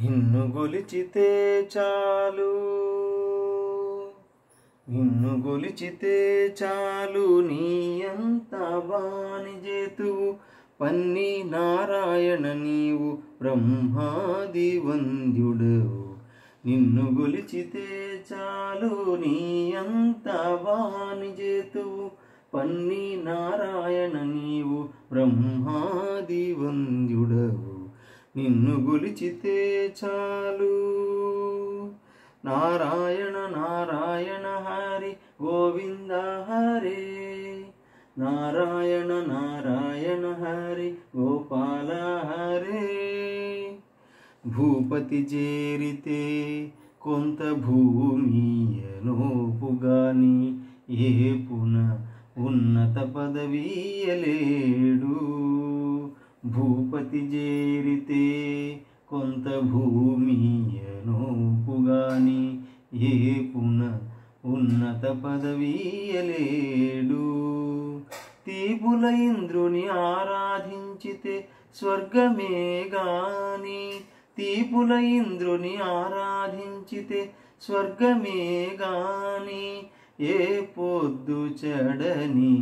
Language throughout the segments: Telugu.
నిన్ను గొలిచితే చాలు, నిన్ను గొలిచితే చాలు, నీ అంత వాణిజేతువు పన్ని నారాయణ నీవు బ్రహ్మాది వంద్యుడవు. నిన్ను గొలిచితే చాలు, నీ అంత వాణిజేతువు పన్ని నారాయణ నీవు బ్రహ్మాది వంద్యుడవు. నిన్ను గొలిచితే చాలు. నారాయణ నారాయణ హరి గోవింద హరే, నారాయణ నారాయణ హరి గోపాల హరే. భూపతి చేరితే కొంత భూమియనోపుగాని ఏపున ఉన్నత పదవీయలేడు. భూపతి చేరితే కొంత భూమియనోపుగాని ఏపున ఉన్నత పదవీయలేడు. తీపుల ఇంద్రుని ఆరాధించితే స్వర్గమే గాని, తీపుల ఇంద్రుని ఆరాధించితే స్వర్గమే గాని, ఏ పొద్దు చెడని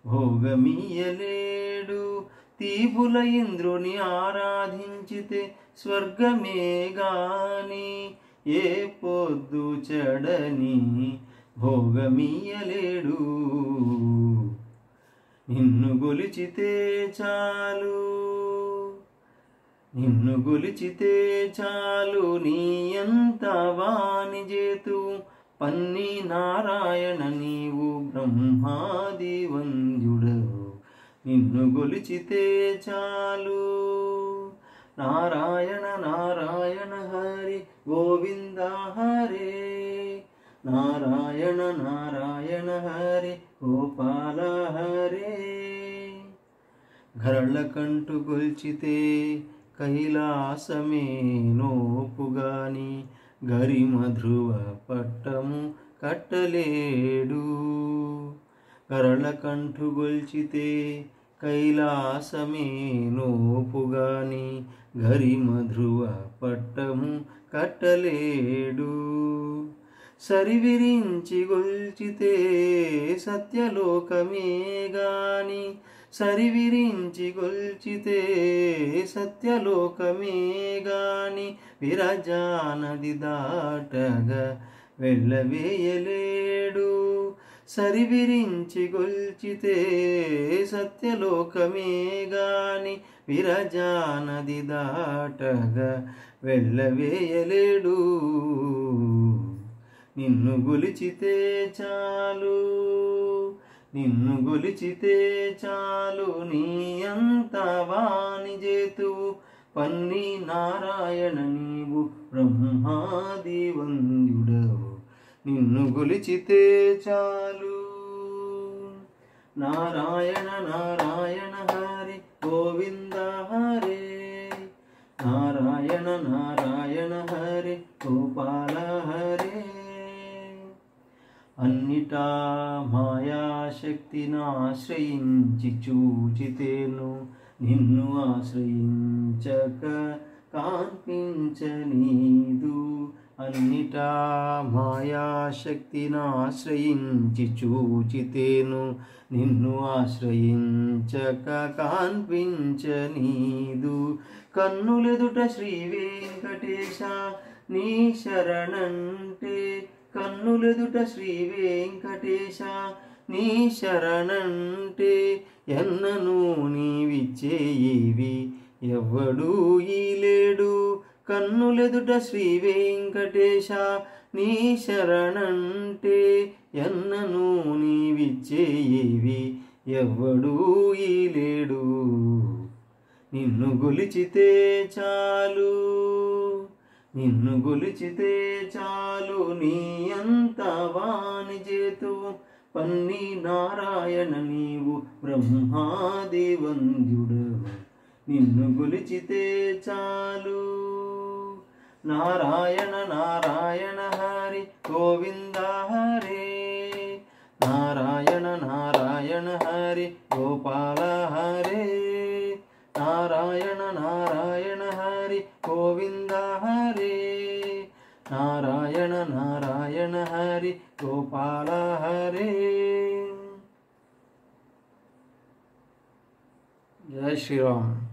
భోగమియలేడు. తీపుల ఇంద్రుని ఆరాధించితే స్వర్గమే గాని, ఏ పొద్దు చెడని భోగమియలేడు. నిన్ను గొలిచితే చాలు, నిన్ను గొలిచితే చాలు, నీ అంత వాణిజేతువు పన్ని నారాయణ నీవు బ్రహ్మాది వంద్యుడవు. నిన్ను గొలిచితే చాలు. నారాయణ నారాయణ హరి గోవింద హరే, నారాయణ నారాయణ హరి గోపాల హరే. గరళకంటు గొల్చితే కైలాసమే నోపుగాని, గరిమధ్రువ పట్టము కట్టలేడు. గరళకంఠు గొల్చితే కైలాసమే నోపుగాని, గరిమధ్రువ పట్టము కట్టలేడు. సరివిరించి గొల్చితే సత్యలోకమే గాని, సరివిరించి గొల్చితే సత్యలోకమే గాని, విరజానది దాటగా వెళ్ళవేయలేడు. సరివిరించి గొల్చితే సత్యలోకమే గాని, విరజానది దాటగా వెళ్ళవేయలేడు. నిన్ను గొలిచితే చాలు, నిన్ను గొలిచితే చాలు, నీ అంత వాణిజేతువు పన్ని నారాయణ నీవు బ్రహ్మాది వంద్యుడవు. నిన్ను గొలిచితే చాలు. నారాయణ నారాయణ హరి గోవింద హరే, నారాయణ నారాయణ హరి గోపాల హరే. అన్నిటా మాయాశక్తిని ఆశ్రయించి చూచితేను, నిన్ను ఆశ్రయించక కాన్పించనీదు. అన్నిటా మాయాశక్తిని ఆశ్రయించి చూచితేను, నిన్ను ఆశ్రయించక కాన్పించనీదు. కన్నులెదుట శ్రీ వెంకటేశ నీ శరణంటే, కన్నులెదుట శ్రీ వెంకటేశ నీ శరణంటే, ఎన్నను నీవిచ్చేయేవి ఎవ్వడూ ఈలేడు. కన్నులెదుట శ్రీ వెంకటేశ నీ శరణంటే, ఎన్నను నీవిచ్చేయేవి ఎవ్వడూ ఈలేడు. నిన్ను గొలిచితే చాలు, నిన్ను గొలిచితే చాలు, నీ అంత వాణిజేతువు పన్ని నారాయణ నీవు బ్రహ్మాది వంద్యుడవు. నిన్ను గొలిచితే చాలు. నారాయణ నారాయణ హరి గోవింద హరే, నారాయణ నారాయణ హరి గోపాల హరే, నారాయణ నారాయణ హరి గోవింద నారాయణ నారాయణ హరి గోపాల హరే. జై శ్రీరామ్.